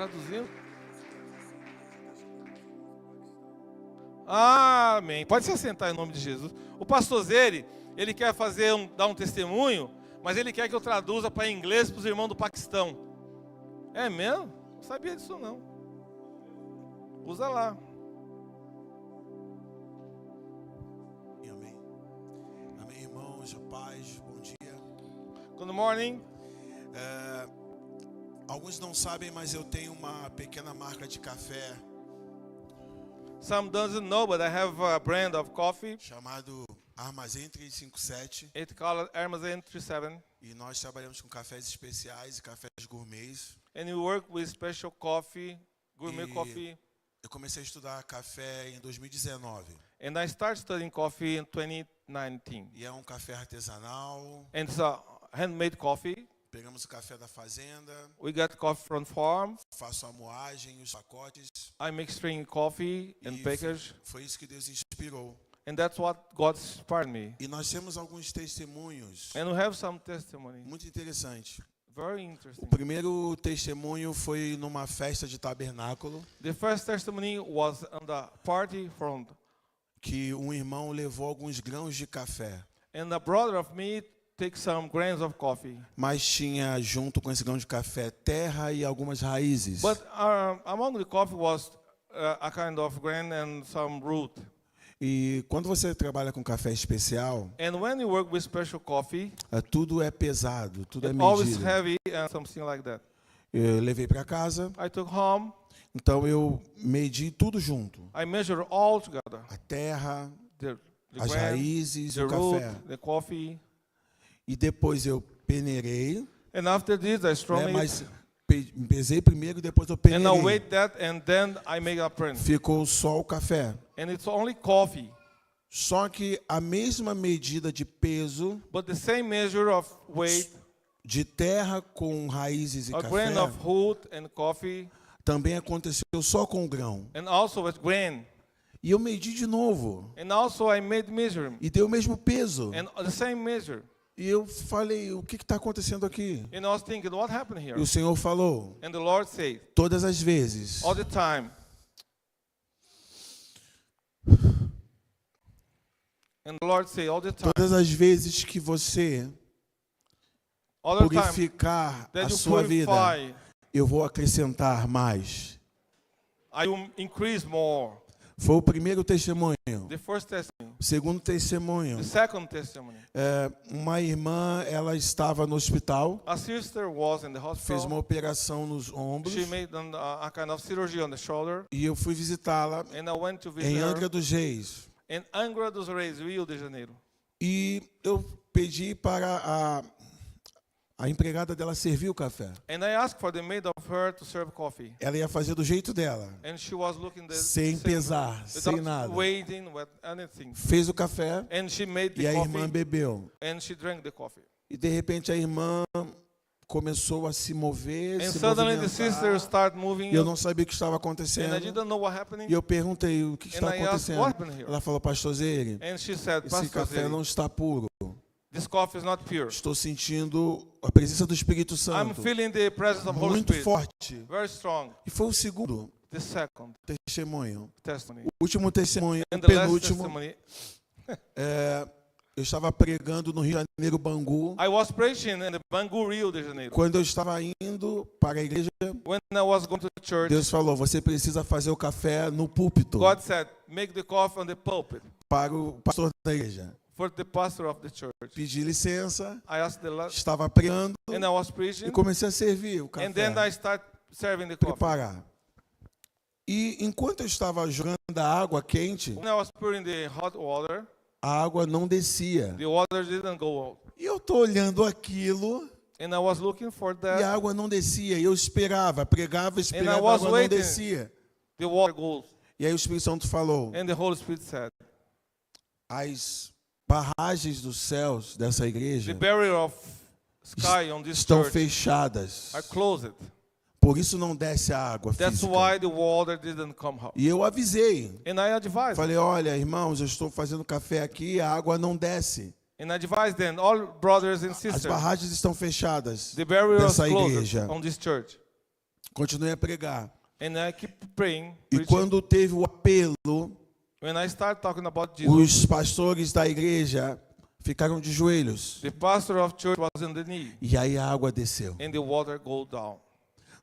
Traduzindo. Amém. Pode se assentar em nome de Jesus. O pastor Zeri, ele quer dar um testemunho, mas ele quer que eu traduza para inglês para os irmãos do Paquistão. É mesmo? Não sabia disso não. Usa lá. Amém. Amém, irmãos, paz, bom dia. Good morning. Alguns não sabem, mas eu tenho uma pequena marca de café Some doesn't know, but I have a brand of coffee. chamado Armazém 357. It's called Armazém 37. E nós trabalhamos com cafés especiais e cafés gourmets. And we work with special coffee, gourmet coffee. Eu comecei a estudar café em 2019. And I started studying coffee in 2019. E é um café artesanal. And it's a handmade coffee. Pegamos o café da fazenda. We got coffee from farm. Faço a moagem, os pacotes. I make string coffee and package. Foi isso que Deus inspirou. And that's what God inspired me. E nós temos alguns testemunhos And we have some testimony. muito interessantes. Very O interesting. primeiro testemunho foi numa festa de tabernáculo, The first testimony was on the party from, que um irmão levou alguns grãos de café, and a brother of me take some grains of coffee. mas tinha junto com esse grão de café terra e algumas raízes. But among the coffee was a kind of grain and some root. E quando você trabalha com café especial, And when you work with special coffee, tudo é pesado, tudo é it's always medido. heavy and something like that. Eu levei para casa, I took home. então eu medi tudo junto. I measured all together. A terra, The as grain, raízes, the o root, café. the coffee. E depois eu peneirei, And after this, I strong it. mas pesei primeiro e depois eu And I peneirei. weigh that, and then I make a print. Ficou só o café. And it's only coffee, Só que a mesma medida de peso but the same measure of weight, de terra com raízes e a café grain of root and coffee, também aconteceu só com o grão. and also with grain. E eu medi de novo. And also I made measurement, E deu o mesmo peso. and the same measure. E eu falei, o que está acontecendo aqui? And I was thinking, what happened here? E o Senhor falou, And the Lord said, todas as vezes all the time. And the Lord said, all the time. todas as vezes que você All the time purificar a that you sua vida, purify, eu vou acrescentar mais. I will increase more. Foi o primeiro testemunho. The first testimony. O segundo testemunho. The second testimony. Uma irmã, ela estava no hospital, A sister was in the fez uma hospital. operação nos ombros, She made a kind of surgery on the shoulder. e eu fui visitá-la And I went to visit em her Angra dos Reis. in Angra dos Reis, Rio de Janeiro. E eu pedi para a empregada dela servir o café. And I asked for the maid of her to serve coffee. Ela ia fazer do jeito dela, And she was looking the sem same, pesar, sem without nada. waiting with anything. Fez o café And she made e the a coffee, irmã bebeu. and she drank the coffee. E de repente a irmã começou a se mover, And se suddenly the sister movimentar. started moving, E eu não sabia o que estava and I acontecendo. didn't know what happening. E eu perguntei, o que está And I asked, acontecendo? what happened here? Ela falou, pastor Zeri, And she said, esse Pastor café Zeri, não está puro. this coffee is not pure. Estou sentindo a presença do Espírito I'm Santo feeling the presence of Holy muito Spirit. forte. Very strong. E foi o segundo The second testemunho. testimony. O último testemunho, And o the last penúltimo, testimony, eu estava pregando no Rio de Janeiro, Bangu, I was preaching in the Bangu, Rio de Janeiro. quando eu estava indo para a igreja, When I was going to church, Deus falou, você precisa fazer o café no púlpito God said, make the coffee on the pulpit para o pastor da igreja. for the pastor of the church. Pedi licença, I asked the Lord, estava pregando and I was e preaching, comecei a servir o and then café, I start serving the coffee. preparar. E enquanto eu estava jogando a água quente, When I was pouring the hot water, a água não descia. the water didn't go out. E eu estou olhando aquilo And I was looking for e a that. água não descia. E eu esperava, pregava, esperava, a was água não waiting. descia. The water goes. E aí o Espírito Santo falou, And the Holy Spirit said, as barragens dos céus dessa the igreja barrier of sky on this estão church fechadas. are closed. Por isso não desce a água That's física. why the water didn't come out. E eu avisei. And I advised. Falei, olha, irmãos, eu estou fazendo café aqui, a água não desce. And I advised them, all brothers and As sisters, barragens estão fechadas the barrier is dessa closed igreja. on this church. continuei a pregar. And I keep praying, E preaching. quando teve o apelo, When I start talking about Jesus, os pastores da igreja ficaram de joelhos. the pastor of church was on the knee, E aí a água desceu. and the water go down.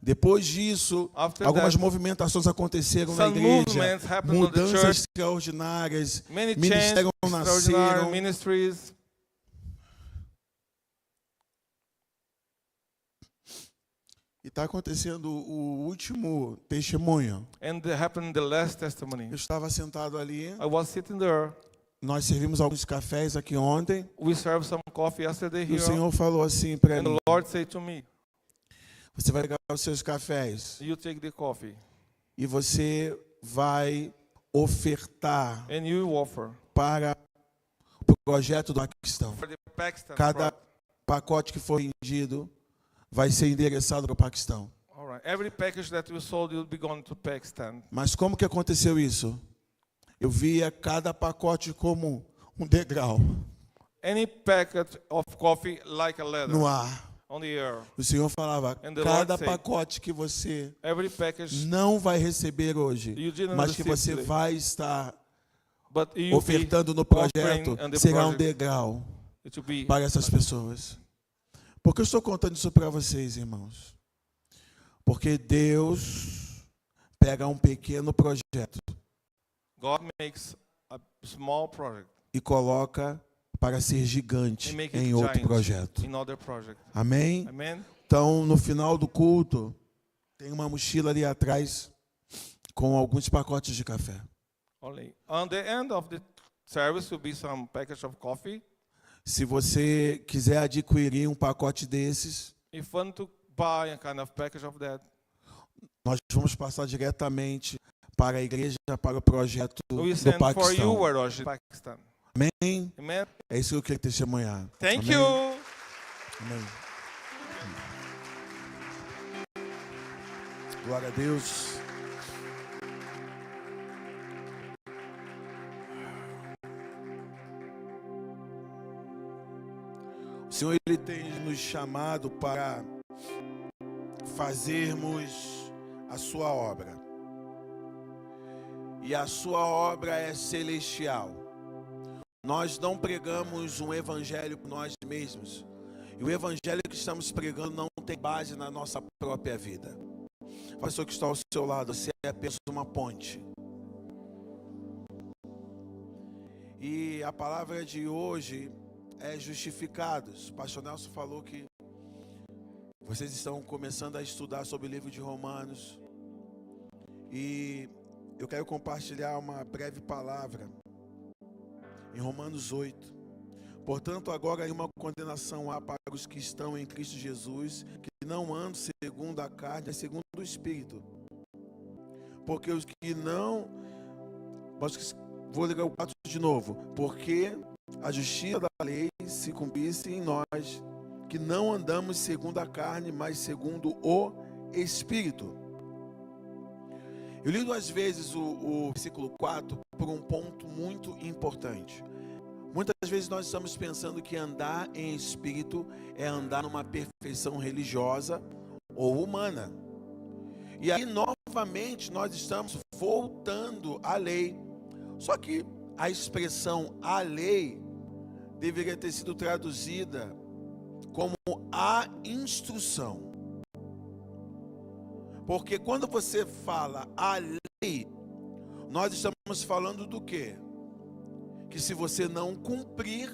Depois disso, After algumas that, movimentações aconteceram na some igreja. movements happened on the Mudanças church. extraordinárias. Many changes, Ministérios extraordinary nasceram. ministries. E está acontecendo o último testemunho. And there happened the last testimony. Eu estava sentado ali. I was sitting there. Nós servimos alguns cafés aqui ontem. We served some coffee yesterday E o here. Senhor falou assim para And the mim: Lord said to me, você vai pegar os seus cafés you take the coffee e você vai ofertar and you offer para o projeto do Paquistão. for the Pakistan. Cada pacote que for vendido vai ser endereçado para o Paquistão. All right. Every package that you sold will be going to Pakistan. Mas como que aconteceu isso? Eu via cada pacote como um degrau Any packet of coffee like a ladder no ar. on the air. O Senhor falava: And the cada Lord said, pacote que você every package não vai receber hoje, you didn't mas que receive você today, vai estar but you ofertando no offering projeto, on the será um project. degrau It will be para essas pessoas. Por que eu estou contando isso para vocês, irmãos? Porque Deus pega um pequeno projeto God makes a small project e coloca para ser gigante and make it em outro giant projeto. in other project. Amém? Amen. Então, no final do culto, tem uma mochila ali atrás com alguns pacotes de café. Only on the end of the service will be some package of coffee. Se você quiser adquirir um pacote desses, If you want to buy a kind of package of that, nós vamos passar diretamente para a igreja, para o projeto we do send for you, Paquistão. Warosh, Pakistan. Amém? Amen. É isso que eu queria testemunhar. Thank Amém? you. Amém. Glória a Deus. O Senhor, Ele tem nos chamado para fazermos a sua obra. E a sua obra é celestial. Nós não pregamos um evangelho por nós mesmos. E o evangelho que estamos pregando não tem base na nossa própria vida. A pessoa que está ao seu lado, você é apenas uma ponte. E a palavra de hoje é justificados. O pastor Nelson falou que vocês estão começando a estudar sobre o livro de Romanos. E eu quero compartilhar uma breve palavra em Romanos 8. Portanto, agora nenhuma condenação há para os que estão em Cristo Jesus, que não andam segundo a carne, mas segundo o Espírito. Porque os que não... Vou ler o 4 de novo. Porque a justiça da lei se cumprisse em nós, que não andamos segundo a carne, mas segundo o Espírito. Eu li 2 vezes o versículo 4 por um ponto muito importante. Muitas vezes nós estamos pensando que andar em espírito é andar numa perfeição religiosa ou humana. E aí, novamente, nós estamos voltando à lei. Só que a expressão "a lei" deveria ter sido traduzida como "a instrução". Porque quando você fala "a lei", nós estamos falando do quê? Que se você não cumprir,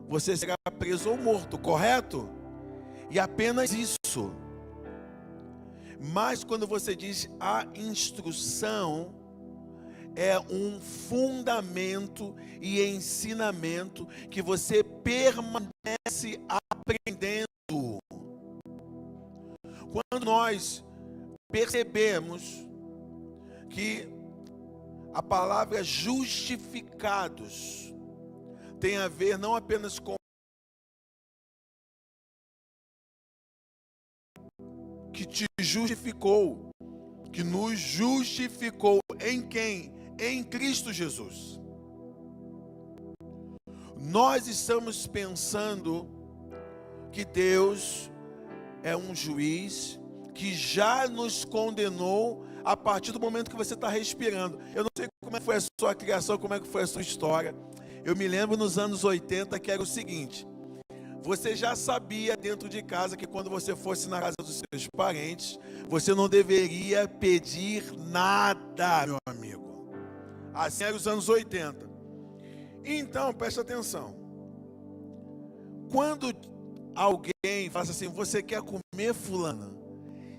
você será preso ou morto, correto? E apenas isso. Mas quando você diz "a instrução", é um fundamento e ensinamento que você permanece aprendendo. Quando nós percebemos que a palavra justificados tem a ver não apenas com que te justificou, que nos justificou em quem? Em Cristo Jesus. Nós estamos pensando que Deus é um juiz que já nos condenou a partir do momento que você está respirando. Eu não sei como é que foi a sua criação, como é que foi a sua história. Eu me lembro nos anos 80 que era o seguinte: você já sabia dentro de casa que quando você fosse na casa dos seus parentes, você não deveria pedir nada, meu amigo. Assim eram os anos 80. Então, preste atenção. Quando alguém fala assim, você quer comer fulana?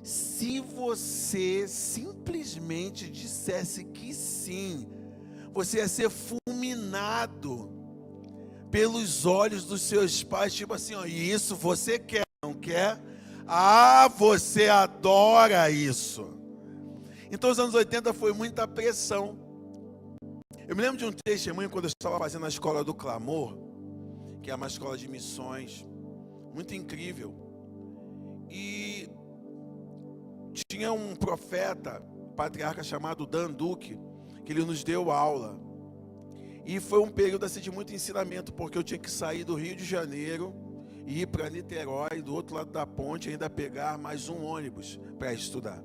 Se você simplesmente dissesse que sim, você ia ser fulminado pelos olhos dos seus pais, tipo assim, ó, isso você quer, não quer? Ah, você adora isso. Então os anos 80 foi muita pressão. Eu me lembro de um testemunho quando eu estava fazendo a Escola do Clamor, que é uma escola de missões, muito incrível. E tinha um profeta, patriarca chamado Dan Duque, que ele nos deu aula. E foi um período assim, de muito ensinamento, porque eu tinha que sair do Rio de Janeiro e ir para Niterói, do outro lado da ponte, ainda pegar mais um ônibus para estudar.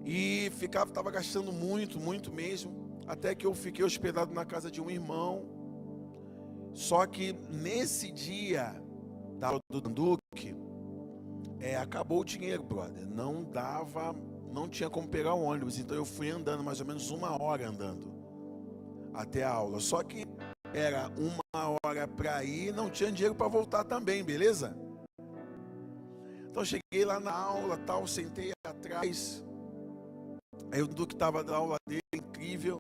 E estava gastando muito mesmo, até que eu fiquei hospedado na casa de um irmão. Só que nesse dia da aula do Dan Duque, acabou o dinheiro, brother. Não tinha como pegar o ônibus, então eu fui andando mais ou menos 1 hora andando até a aula. Só que era 1 hora para ir, não tinha dinheiro para voltar também, beleza? Então cheguei lá na aula, tal, sentei atrás. Aí o Duque estava da aula dele, incrível.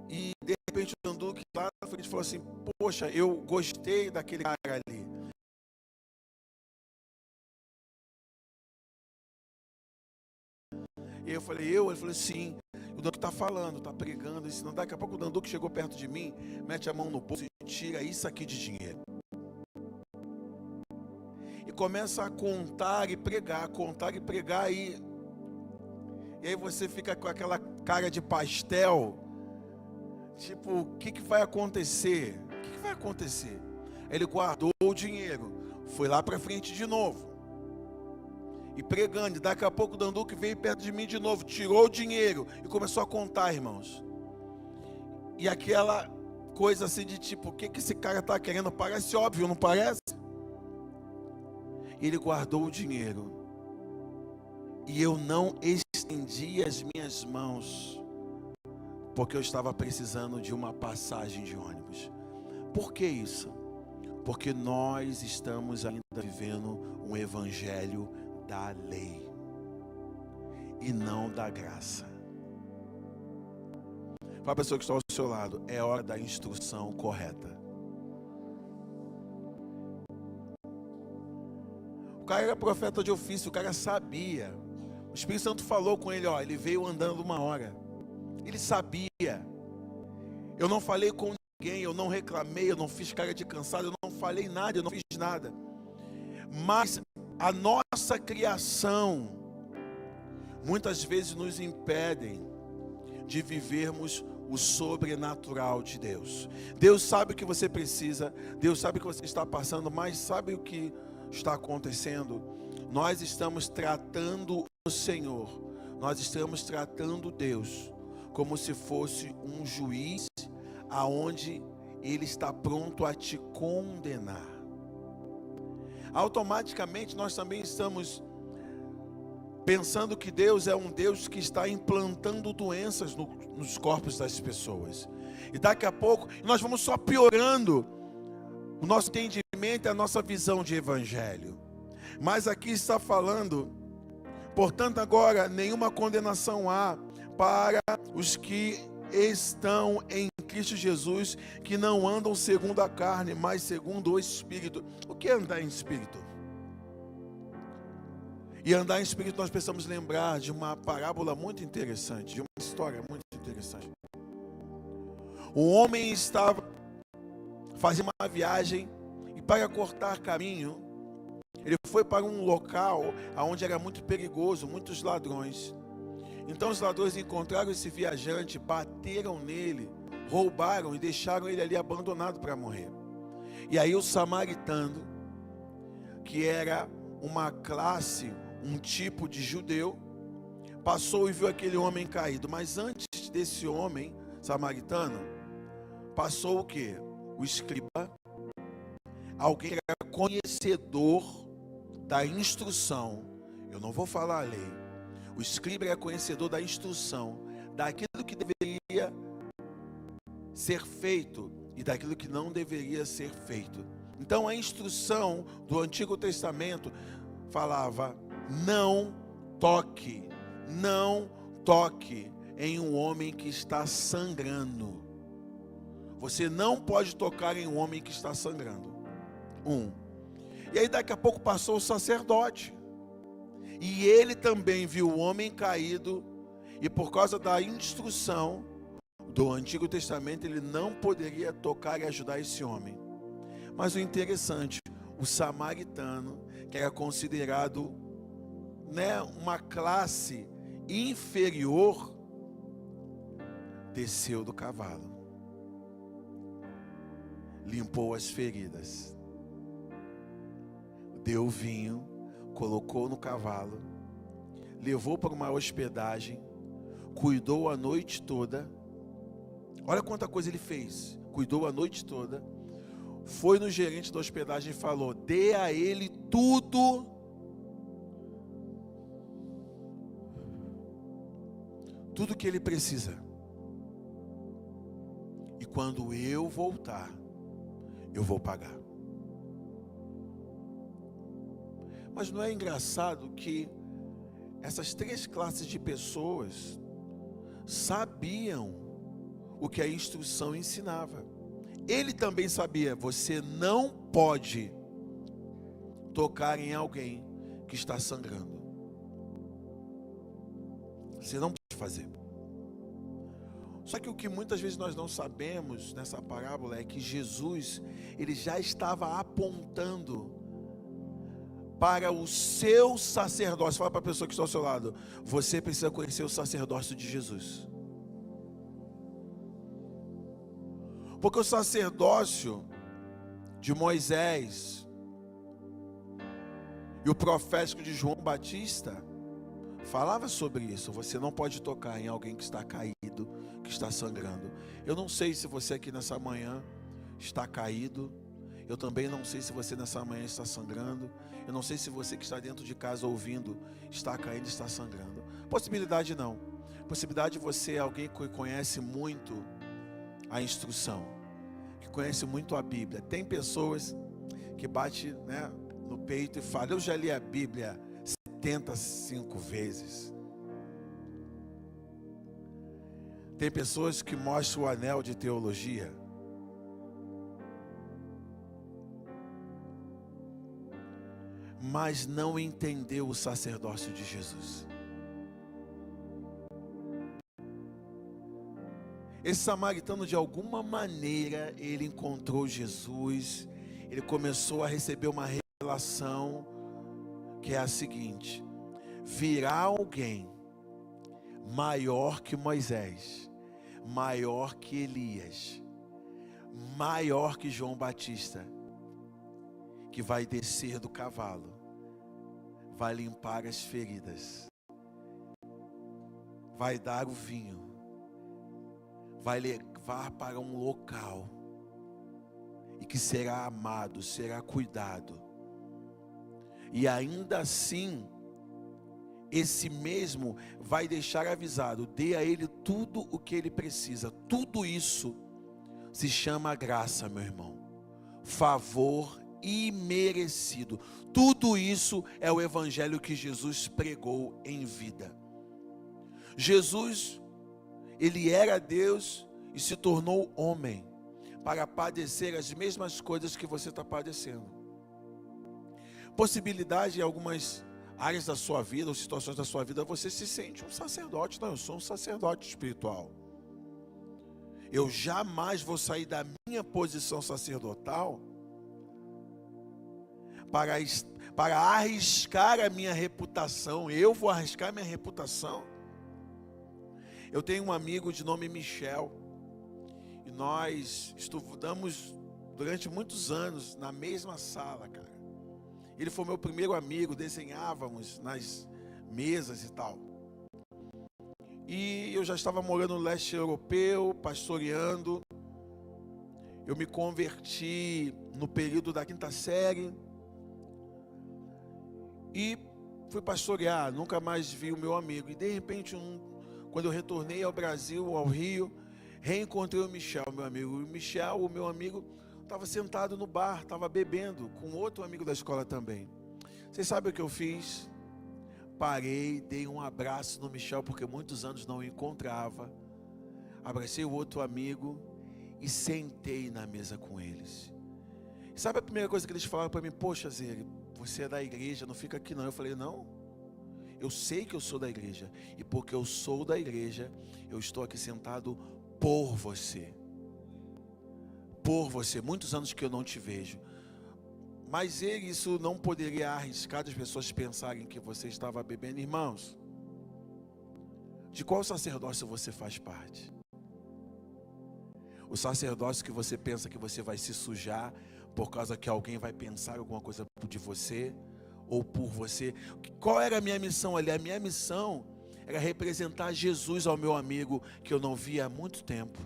E de repente o Duque lá na frente falou assim: poxa, eu gostei daquele cara ali. E eu falei, ele falou, sim. O Danduque está falando, está pregando, ensinando. Daqui a pouco o Danduque chegou perto de mim, mete a mão no bolso e tira isso aqui de dinheiro. E começa a contar e pregar, e aí você fica com aquela cara de pastel, tipo, o que vai acontecer? O que vai acontecer? Ele guardou o dinheiro, foi lá para frente de novo. E pregando, daqui a pouco o Danduque veio perto de mim de novo, tirou o dinheiro e começou a contar, irmãos. E aquela coisa assim de tipo, o que esse cara está querendo? Parece óbvio, não parece? Ele guardou o dinheiro. E eu não estendi as minhas mãos, porque eu estava precisando de uma passagem de ônibus. Por que isso? Porque nós estamos ainda vivendo um evangelho da lei e não da graça. Para a pessoa que está ao seu lado, é hora da instrução correta. O cara era profeta de ofício, o cara sabia. O Espírito Santo falou com ele, ele veio andando 1 hora. Ele sabia. Eu não falei com ninguém, eu não reclamei, eu não fiz cara de cansado, eu não falei nada, eu não fiz nada. Mas a nossa criação muitas vezes nos impedem de vivermos o sobrenatural de Deus. Deus sabe o que você precisa, Deus sabe o que você está passando, mas sabe o que está acontecendo? Nós estamos tratando o Senhor, nós estamos tratando Deus como se fosse um juiz aonde Ele está pronto a te condenar. Automaticamente nós também estamos pensando que Deus é um Deus que está implantando doenças nos corpos das pessoas. E daqui a pouco nós vamos só piorando o nosso entendimento e a nossa visão de evangelho. Mas aqui está falando, portanto agora nenhuma condenação há para os que estão em Cristo Jesus, que não andam segundo a carne, mas segundo o Espírito. O que é andar em Espírito? E andar em Espírito nós precisamos lembrar de uma parábola muito interessante, de uma história muito interessante. Um homem estava fazendo uma viagem e para cortar caminho, ele foi para um local onde era muito perigoso, muitos ladrões. Então os ladrões encontraram esse viajante, bateram nele, roubaram e deixaram ele ali abandonado para morrer. E aí o samaritano, que era uma classe um tipo de judeu, passou e viu aquele homem caído. Mas antes desse homem samaritano, passou o quê? O escriba, alguém que era conhecedor da instrução. Eu não vou falar a lei. O escriba era conhecedor da instrução, daquilo que deveria ser feito e daquilo que não deveria ser feito. Então a instrução do Antigo Testamento falava: não toque em um homem que está sangrando. Você não pode tocar em um homem que está sangrando. E aí daqui a pouco passou o sacerdote, e ele também viu o homem caído, e por causa da instrução do Antigo Testamento, ele não poderia tocar e ajudar esse homem. Mas o interessante, o samaritano, que era considerado, uma classe inferior, desceu do cavalo, limpou as feridas, deu vinho, colocou no cavalo, levou para uma hospedagem, cuidou a noite toda. Olha quanta coisa ele fez. Cuidou a noite toda. Foi no gerente da hospedagem e falou: dê a ele tudo que ele precisa. E quando eu voltar, eu vou pagar. Mas não é engraçado que essas três classes de pessoas sabiam o que a instrução ensinava. Ele também sabia: você não pode tocar em alguém que está sangrando. Você não pode fazer. Só que o que muitas vezes nós não sabemos nessa parábola é que Jesus, ele já estava apontando para o seu sacerdócio. Fala para a pessoa que está ao seu lado: você precisa conhecer o sacerdócio de Jesus. Porque o sacerdócio de Moisés e o profético de João Batista falava sobre isso. Você não pode tocar em alguém que está caído, que está sangrando. Eu não sei se você aqui nessa manhã está caído. Eu também não sei se você nessa manhã está sangrando. Eu não sei se você que está dentro de casa ouvindo está caindo, está sangrando. Possibilidade não. Possibilidade de você é alguém que conhece muito a instrução, que conhece muito a Bíblia. Tem pessoas que batem, no peito e falam: eu já li a Bíblia 75 vezes. Tem pessoas que mostram o anel de teologia. Mas não entendeu o sacerdócio de Jesus. Esse samaritano, de alguma maneira, ele encontrou Jesus. Ele começou a receber uma revelação que é a seguinte: virá alguém maior que Moisés, maior que Elias, maior que João Batista, que vai descer do cavalo, vai limpar as feridas, vai dar o vinho, vai levar para um local, e que será amado, será cuidado. E ainda assim, esse mesmo vai deixar avisado: dê a ele tudo o que ele precisa. Tudo isso se chama graça, meu irmão. Favor imerecido. Tudo isso é o evangelho que Jesus pregou em vida. Jesus, ele era Deus e se tornou homem para padecer as mesmas coisas que você está padecendo. Possibilidade em algumas áreas da sua vida ou situações da sua vida, você se sente um sacerdote. Não, eu sou um sacerdote espiritual. Eu jamais vou sair da minha posição sacerdotal para arriscar a minha reputação. Eu vou arriscar a minha reputação. Eu tenho um amigo de nome Michel, e nós estudamos durante muitos anos na mesma sala, cara. Ele foi meu primeiro amigo, desenhávamos nas mesas e tal. E eu já estava morando no leste europeu, pastoreando. Eu me converti no período da 5ª série. E fui pastorear, nunca mais vi o meu amigo. E de repente, quando eu retornei ao Brasil, ao Rio, reencontrei o Michel, meu amigo. E o Michel, o meu amigo, estava sentado no bar, estava bebendo com outro amigo da escola também. Vocês sabem o que eu fiz? Parei, dei um abraço no Michel, porque muitos anos não o encontrava. Abracei o outro amigo e sentei na mesa com eles. Sabe a primeira coisa que eles falaram para mim? Poxa, Zé, você é da igreja, não fica aqui não. Eu falei, não, eu sei que eu sou da igreja. E porque eu sou da igreja, eu estou aqui sentado por você. Por você, muitos anos que eu não te vejo. Mas isso não poderia arriscar as pessoas pensarem que você estava bebendo. Irmãos, de qual sacerdócio você faz parte? O sacerdócio que você pensa que você vai se sujar por causa que alguém vai pensar alguma coisa de você ou por você? Qual era a minha missão ali? A minha missão era representar Jesus ao meu amigo que eu não via há muito tempo.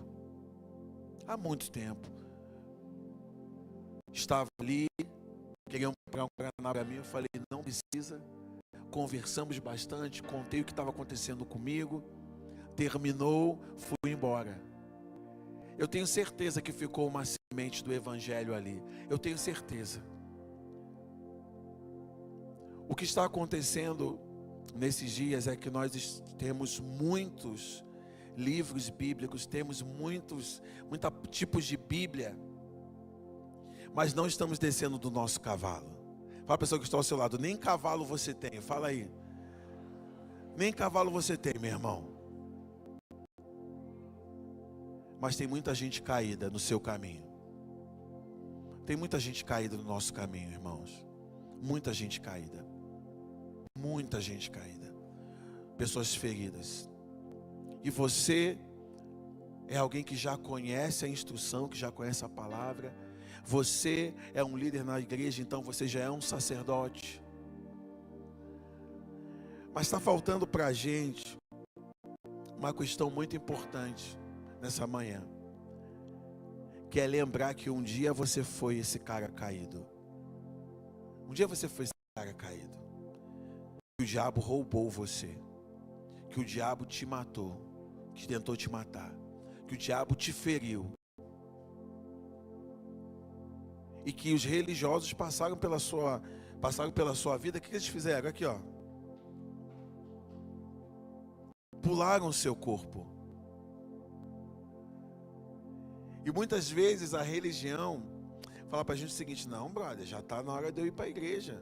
Há muito tempo. Estava ali, queriam comprar um Guaraná para mim, eu falei, não precisa. Conversamos bastante, contei o que estava acontecendo comigo, terminou, fui embora. Eu tenho certeza que ficou uma semente do evangelho ali, eu tenho certeza. O que está acontecendo nesses dias é que nós temos muitos livros bíblicos, temos muitos tipos de Bíblia, mas não estamos descendo do nosso cavalo. Fala a pessoa que está ao seu lado, nem cavalo você tem, fala aí. Nem cavalo você tem, meu irmão. Mas tem muita gente caída no seu caminho. Tem muita gente caída no nosso caminho, irmãos. Muita gente caída. Muita gente caída. Pessoas feridas. E você é alguém que já conhece a instrução, que já conhece a palavra. Você é um líder na igreja, então você já é um sacerdote. Mas está faltando para a gente uma questão muito importante nessa manhã, que é lembrar que um dia você foi esse cara caído. Um dia você foi esse cara caído. Que o diabo roubou você. Que o diabo te matou. Que tentou te matar. Que o diabo te feriu. E que os religiosos passaram pela sua vida. O que eles fizeram? Aqui, ó. Pularam o seu corpo. E muitas vezes a religião fala pra gente o seguinte: não, brother, já está na hora de eu ir para a igreja.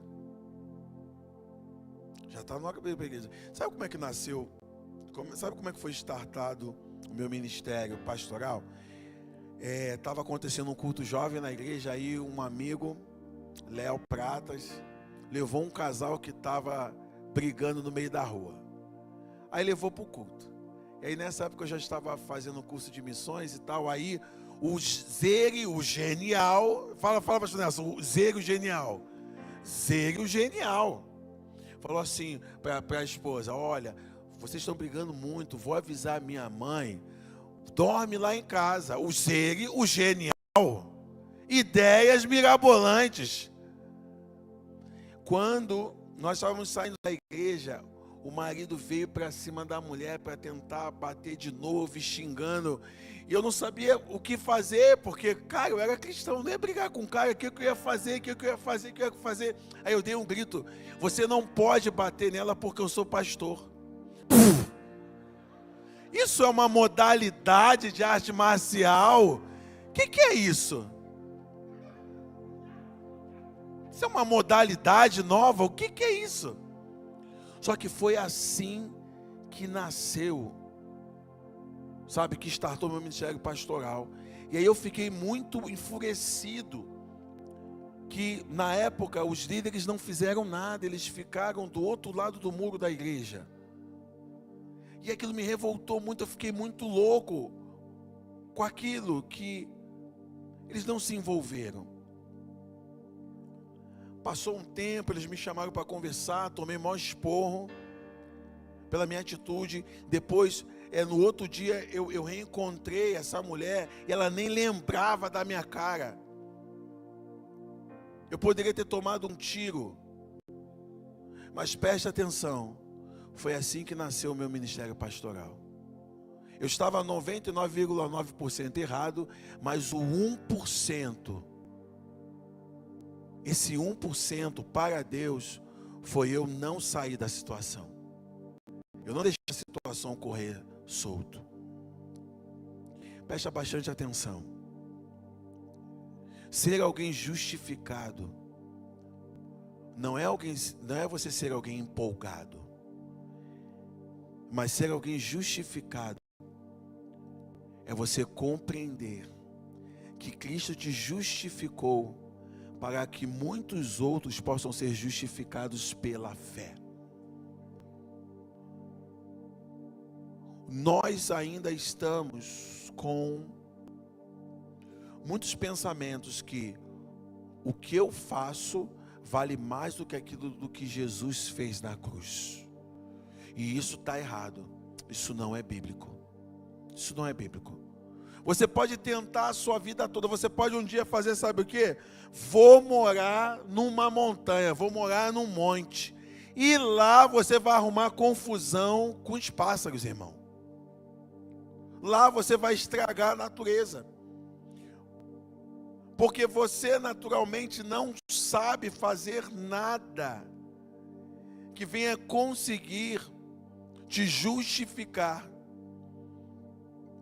Já está na hora de eu ir para a igreja. Sabe como é que nasceu? Sabe como é que foi startado o meu ministério pastoral? Estava acontecendo um culto jovem na igreja, aí um amigo, Léo Pratas, levou um casal que estava brigando no meio da rua. Aí levou para o culto. E aí nessa época eu já estava fazendo um curso de missões e tal. Aí o Zere, o genial, fala pastor Nelson, o Zere, o genial. Zere, o genial. Falou assim para a esposa: olha, vocês estão brigando muito, vou avisar a minha mãe. Dorme lá em casa. O Zere, o genial. Ideias mirabolantes. Quando nós estávamos saindo da igreja, o marido veio para cima da mulher para tentar bater de novo, xingando. E eu não sabia o que fazer, porque, cara, eu era cristão, não ia brigar com o cara, o que eu ia fazer, Aí eu dei um grito: você não pode bater nela porque eu sou pastor. Isso é uma modalidade de arte marcial? O que é isso? Isso é uma modalidade nova? O que é isso? Só que foi assim que nasceu, sabe, que startou meu ministério pastoral. E aí eu fiquei muito enfurecido, que na época os líderes não fizeram nada, eles ficaram do outro lado do muro da igreja. E aquilo me revoltou muito, eu fiquei muito louco com aquilo, que eles não se envolveram. Passou um tempo, eles me chamaram para conversar, tomei maior esporro pela minha atitude. Depois, no outro dia, eu reencontrei essa mulher e ela nem lembrava da minha cara. Eu poderia ter tomado um tiro, mas preste atenção, foi assim que nasceu o meu ministério pastoral. Eu estava 99,9% errado, mas o 1%, esse 1% para Deus, foi eu não sair da situação. Eu não deixei a situação correr solto. Presta bastante atenção. Ser alguém justificado não é você ser alguém empolgado, mas ser alguém justificado é você compreender que Cristo te justificou para que muitos outros possam ser justificados pela fé. Nós ainda estamos com muitos pensamentos que o que eu faço vale mais do que aquilo do que Jesus fez na cruz. E isso está errado. Isso não é bíblico. Isso não é bíblico. Você pode tentar a sua vida toda. Você pode um dia fazer, sabe o quê? Vou morar numa montanha, vou morar num monte. E lá você vai arrumar confusão com os pássaros, irmão. Lá você vai estragar a natureza. Porque você naturalmente não sabe fazer nada que venha conseguir te justificar.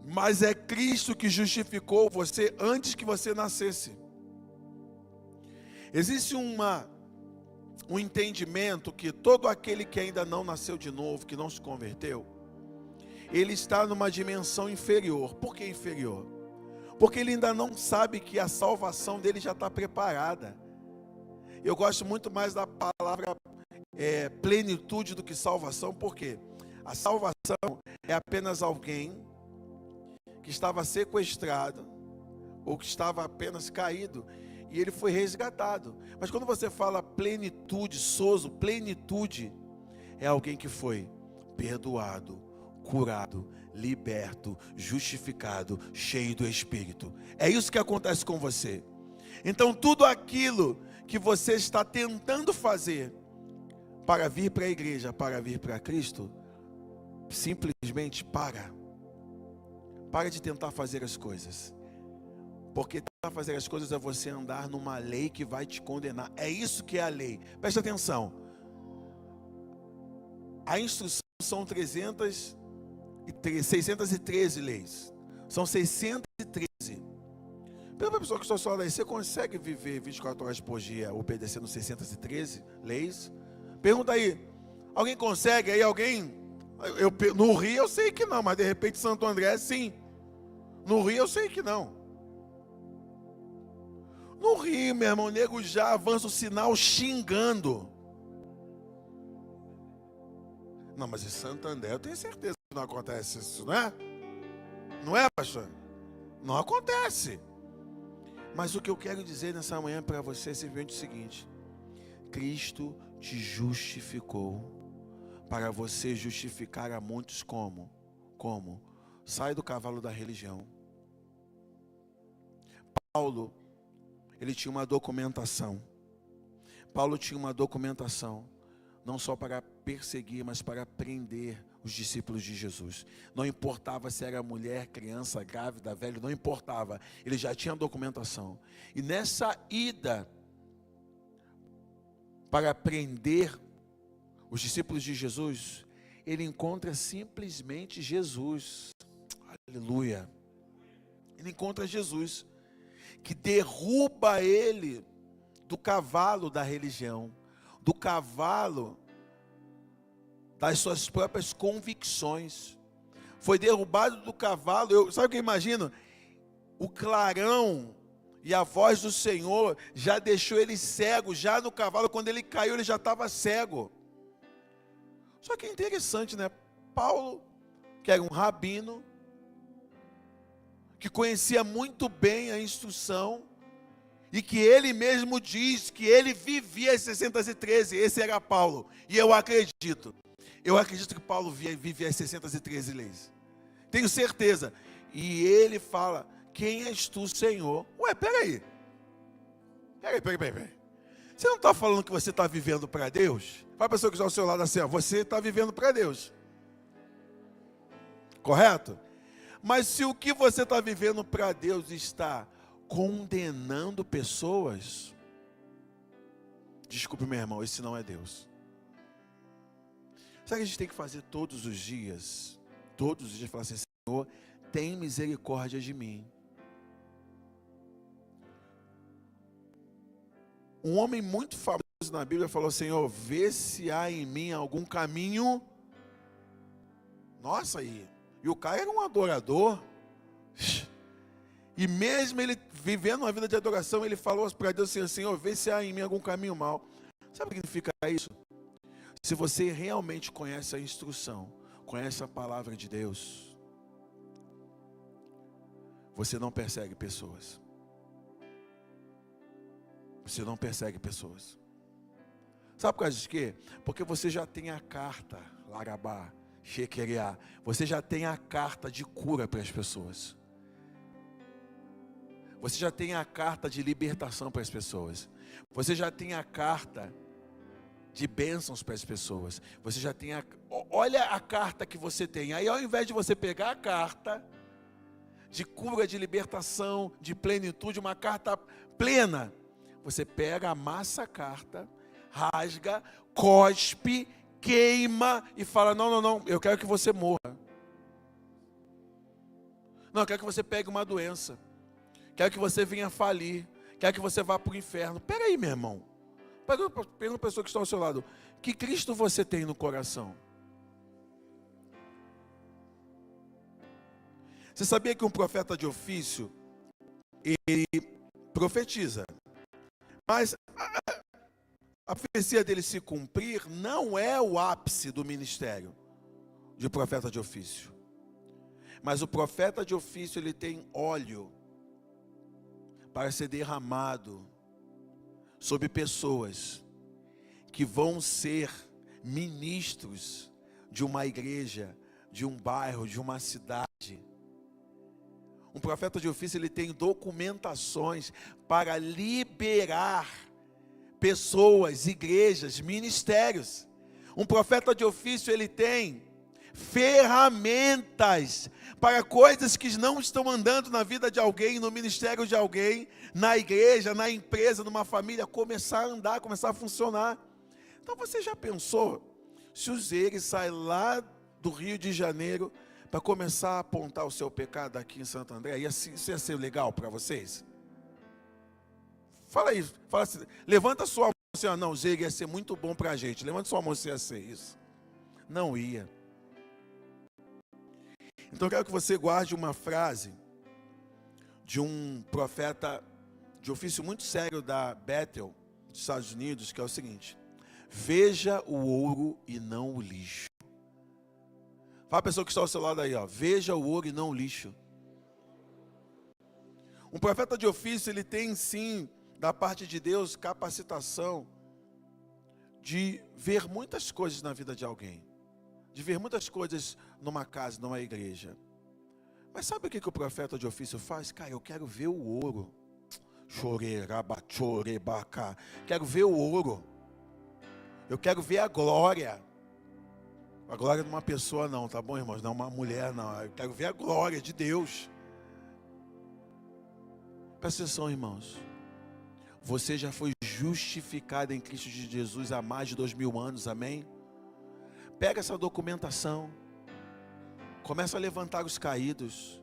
Mas é Cristo que justificou você antes que você nascesse. Existe um entendimento que todo aquele que ainda não nasceu de novo, que não se converteu, ele está numa dimensão inferior. Por que inferior? Porque ele ainda não sabe que a salvação dele já está preparada. Eu gosto muito mais da palavra plenitude do que salvação, porque a salvação é apenas alguém que estava sequestrado, ou que estava apenas caído, e ele foi resgatado. Mas quando você fala plenitude, sozo, plenitude, é alguém que foi perdoado, curado, liberto, justificado, cheio do Espírito. É isso que acontece com você. Então tudo aquilo que você está tentando fazer para vir para a igreja, para vir para Cristo, simplesmente para de tentar fazer as coisas. Porque tentar fazer as coisas é você andar numa lei que vai te condenar. É isso que é a lei. Presta atenção. A instrução são 613 leis. São 613. Pela pessoa que só aí, você consegue viver 24 horas por dia obedecendo 613 leis? Pergunta aí. Alguém consegue aí? Alguém? No Rio eu sei que não, mas de repente Santo André sim. No Rio eu sei que não. No Rio, meu irmão, o nego já avança o sinal xingando. Não, mas em Santo André eu tenho certeza que não acontece isso, não é? Não é, pastor? Não acontece. Mas o que eu quero dizer nessa manhã para você é simplesmente o seguinte: Cristo te justificou para você justificar a muitos como? Como? Sai do cavalo da religião. Paulo, ele tinha uma documentação. Paulo tinha uma documentação, não só para perseguir, mas para prender os discípulos de Jesus. Não importava se era mulher, criança, grávida, velho, não importava. Ele já tinha documentação. E nessa ida para prender os discípulos de Jesus, ele encontra simplesmente Jesus. Aleluia. Ele encontra Jesus, que derruba ele do cavalo da religião, do cavalo das suas próprias convicções. Foi derrubado do cavalo. Sabe o que eu imagino? O clarão e a voz do Senhor já deixou ele cego, já no cavalo. Quando ele caiu, ele já estava cego. Só que é interessante, né? Paulo, que era um rabino, que conhecia muito bem a instrução, E que ele mesmo diz que ele vivia as 613. Esse era Paulo. E eu acredito. Eu acredito que Paulo vivia as 613 leis. Tenho certeza. E ele fala: quem és tu, Senhor? Ué, peraí. Peraí. Você não está falando que você está vivendo para Deus? Fala a pessoa que está ao seu lado assim: ó, você está vivendo para Deus. Correto? Mas se o que você está vivendo para Deus está condenando pessoas, desculpe, meu irmão, esse não é Deus. Sabe o que a gente tem que fazer todos os dias? Todos os dias falar assim: Senhor, tem misericórdia de mim. Um homem muito famoso na Bíblia falou: Senhor, vê se há em mim algum caminho. Nossa, e o cara era um adorador. E mesmo ele vivendo uma vida de adoração, ele falou para Deus assim: Senhor, vê se há em mim algum caminho mau. Sabe o que significa isso? Se você realmente conhece a instrução, conhece a palavra de Deus, você não persegue pessoas. Você não persegue pessoas. Sabe por causa de quê? Porque você já tem a carta, Larabá, Shequeriá, você já tem a carta de cura para as pessoas. Você já tem a carta de libertação para as pessoas. Você já tem a carta de bênçãos para as pessoas. Você já tem olha a carta que você tem. Aí ao invés de você pegar a carta de cura, de libertação, de plenitude, uma carta plena, você pega, amassa a carta, rasga, cospe, queima e fala: não, eu quero que você morra. Não, eu quero que você pegue uma doença. Quero que você venha falir. Quero que você vá para o inferno. Pera aí, meu irmão. Pergunta para a pessoa que está ao seu lado: que Cristo você tem no coração? Você sabia que um profeta de ofício, ele profetiza, mas a profecia dele se cumprir não é o ápice do ministério de profeta de ofício. Mas o profeta de ofício, ele tem óleo para ser derramado sobre pessoas que vão ser ministros de uma igreja, de um bairro, de uma cidade. Um profeta de ofício, ele tem documentações para liberar pessoas, igrejas, ministérios. Um profeta de ofício, ele tem ferramentas para coisas que não estão andando na vida de alguém, no ministério de alguém, na igreja, na empresa, numa família, começar a andar, começar a funcionar. Então você já pensou se o Zere sai lá do Rio de Janeiro para começar a apontar o seu pecado aqui em Santo André? Isso ia ser legal para vocês? Fala aí, fala assim, levanta sua mão assim: não, o Zere ia ser muito bom para a gente. Levanta sua mão se ia ser isso. Não ia. Então eu quero que você guarde uma frase de um profeta de ofício muito sério da Bethel, dos Estados Unidos, que é o seguinte: veja o ouro e não o lixo. Fala a pessoa que está ao seu lado aí, ó: veja o ouro e não o lixo. Um profeta de ofício, ele tem sim, da parte de Deus, capacitação de ver muitas coisas na vida de alguém, de ver muitas coisas numa casa, numa igreja. Mas sabe o que o profeta de ofício faz? Cara, eu quero ver o ouro. Chorebachorebaca. Quero ver o ouro. Eu quero ver a glória. A glória de uma pessoa não, tá bom, irmãos? Não uma mulher, não. Eu quero ver a glória de Deus. Presta atenção, irmãos. Você já foi justificado em Cristo Jesus há mais de 2000 anos, amém? Pega essa documentação, começa a levantar os caídos,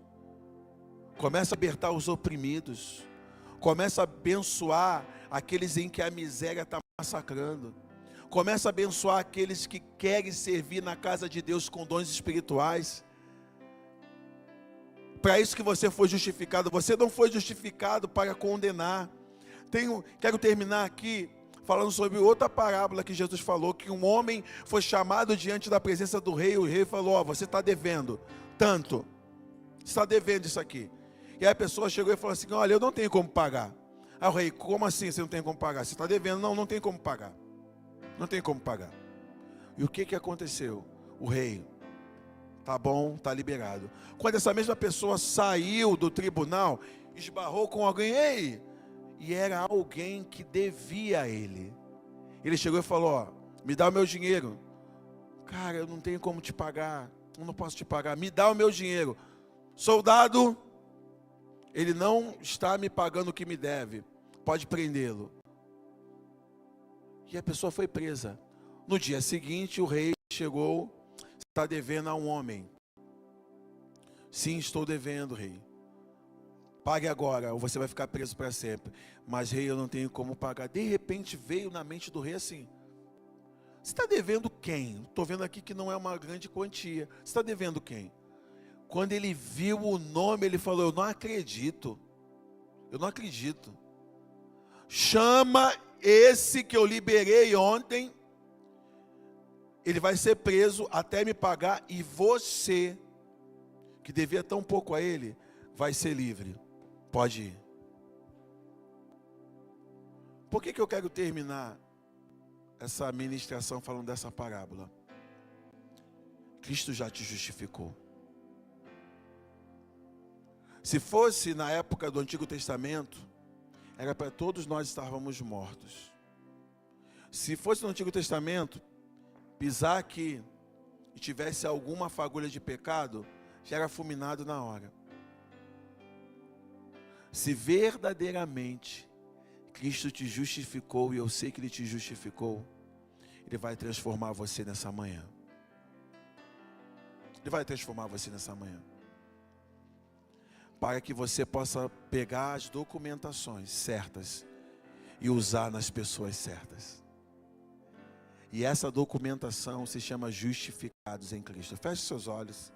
começa a libertar os oprimidos, começa a abençoar aqueles em que a miséria está massacrando, começa a abençoar aqueles que querem servir na casa de Deus com dons espirituais. Para isso que você foi justificado. Você não foi justificado para condenar. Quero terminar aqui falando sobre outra parábola que Jesus falou, que um homem foi chamado diante da presença do rei, e o rei falou: ó, você está devendo tanto, você está devendo isso aqui. E aí a pessoa chegou e falou assim: olha, eu não tenho como pagar. Aí o rei, como assim você não tem como pagar? Você está devendo? Não, não tem como pagar. Não tem como pagar. E o que aconteceu? O rei, tá bom, tá liberado. Quando essa mesma pessoa saiu do tribunal, esbarrou com alguém, ei, e era alguém que devia a ele. Ele chegou e falou, ó, me dá o meu dinheiro. Cara, eu não tenho como te pagar, eu não posso te pagar, me dá o meu dinheiro. Soldado, ele não está me pagando o que me deve, pode prendê-lo. E a pessoa foi presa. No dia seguinte, o rei chegou, está devendo a um homem. Sim, estou devendo, rei. Pague agora, ou você vai ficar preso para sempre. Mas, rei, eu não tenho como pagar. De repente veio na mente do rei assim: você está devendo quem? Estou vendo aqui que não é uma grande quantia. Você está devendo quem? Quando ele viu o nome, ele falou: eu não acredito. Eu não acredito. Chama esse que eu liberei ontem. Ele vai ser preso até me pagar. E você, que devia tão pouco a ele, vai ser livre. Pode ir. Por que eu quero terminar essa ministração falando dessa parábola? Cristo já te justificou. Se fosse na época do Antigo Testamento, era para todos nós estarmos mortos. Se fosse no Antigo Testamento, pisar aqui e tivesse alguma fagulha de pecado, já era fulminado na hora. Se verdadeiramente Cristo te justificou, e eu sei que Ele te justificou, Ele vai transformar você nessa manhã. Ele vai transformar você nessa manhã. Para que você possa pegar as documentações certas e usar nas pessoas certas. E essa documentação se chama justificados em Cristo. Feche seus olhos.